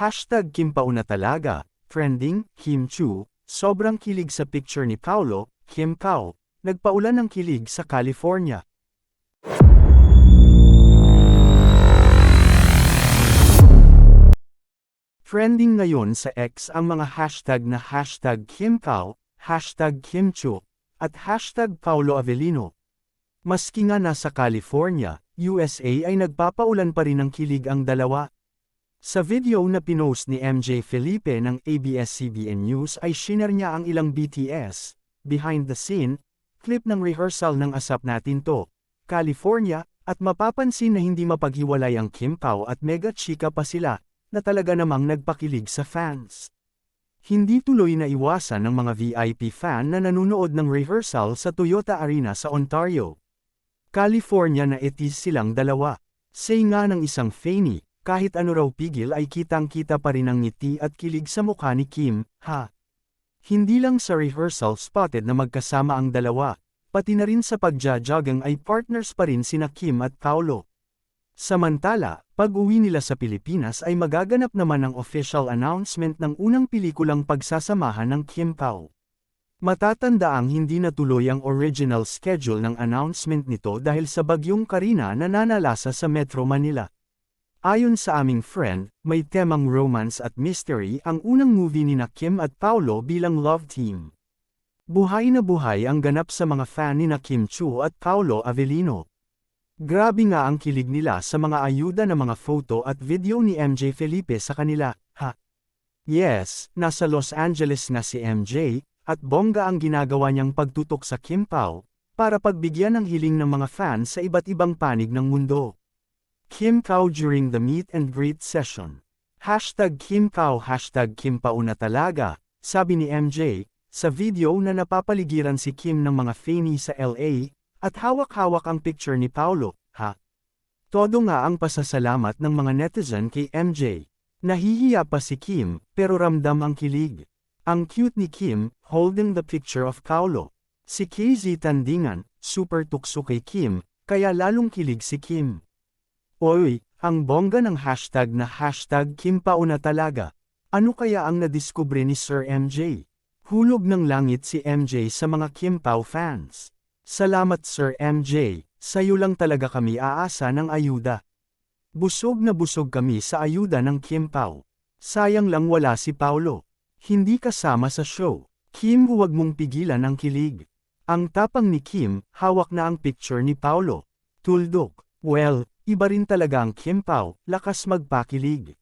Hashtag Kim Pauna talaga, trending, Kim Chu, sobrang kilig sa picture ni Paulo, Kim Pao, nagpaulan ng kilig sa California. Trending ngayon sa X ang mga hashtag na hashtag Kim Pao, hashtag Kim Chu, at hashtag Paulo Avellino. Maski nga nasa California, USA ay nagpapaulan pa rin ng kilig ang dalawa. Sa video na pinost ni MJ Felipe ng ABS-CBN News ay shinare niya ang ilang BTS, behind the scene, clip ng rehearsal ng Asap Natin To, California, at mapapansin na hindi mapaghiwalay ang Kim Pao at mega chika pa sila, na talaga namang nagpakilig sa fans. Hindi tuloy na iwasan ng mga VIP fan na nanonood ng rehearsal sa Toyota Arena sa Ontario, California na itis silang dalawa. Say nga ng isang Fanny, kahit ano raw pigil ay kitang-kita pa rin ang ngiti at kilig sa mukha ni Kim, ha. Hindi lang sa rehearsal spotted na magkasama ang dalawa, pati na rin sa pagja-jogging ay partners pa rin sina Kim at Paulo. Samantala, pag-uwi nila sa Pilipinas ay magaganap naman ang official announcement ng unang pelikulang pagsasamahan ng Kim Pao. Matatandaang hindi natuloy ang original schedule ng announcement nito dahil sa bagyong Karina na nanalasa sa Metro Manila. Ayon sa aming friend, may temang romance at mystery ang unang movie ni Kim at Paulo bilang love team. Buhay na buhay ang ganap sa mga fan ni Kim Chu at Paulo Avellino. Grabe nga ang kilig nila sa mga ayuda na mga photo at video ni MJ Felipe sa kanila, ha. Yes, nasa Los Angeles na si MJ, at bongga ang ginagawa niyang pagtutok sa Kim Pao, para pagbigyan ng hiling ng mga fans sa iba't ibang panig ng mundo. Kim Pao during the meet and greet session. Hashtag Kim Pao, hashtag Kim Pauna talaga, sabi ni MJ, sa video na napapaligiran si Kim ng mga Fanny sa LA, at hawak-hawak ang picture ni Paulo, ha. Todo nga ang pasasalamat ng mga netizen kay MJ. Nahihiya pa si Kim, pero ramdam ang kilig. Ang cute ni Kim, holding the picture of Paulo. Si KZ Tandingan, super tukso kay Kim, kaya lalong kilig si Kim. Oy, ang bongga ng hashtag na hashtag Kim Pauna talaga. Ano kaya ang nadiskubre ni Sir MJ? Hulog ng langit si MJ sa mga Kim Pao fans. Salamat Sir MJ, sa'yo lang talaga kami aasa ng ayuda. Busog na busog kami sa ayuda ng Kim Pao. Sayang lang wala si Paulo. Hindi kasama sa show. Kim, huwag mong pigilan ang kilig. Ang tapang ni Kim, hawak na ang picture ni Paulo. Tuldok. Well, iba rin talaga ang Kim Pao, lakas magpakilig.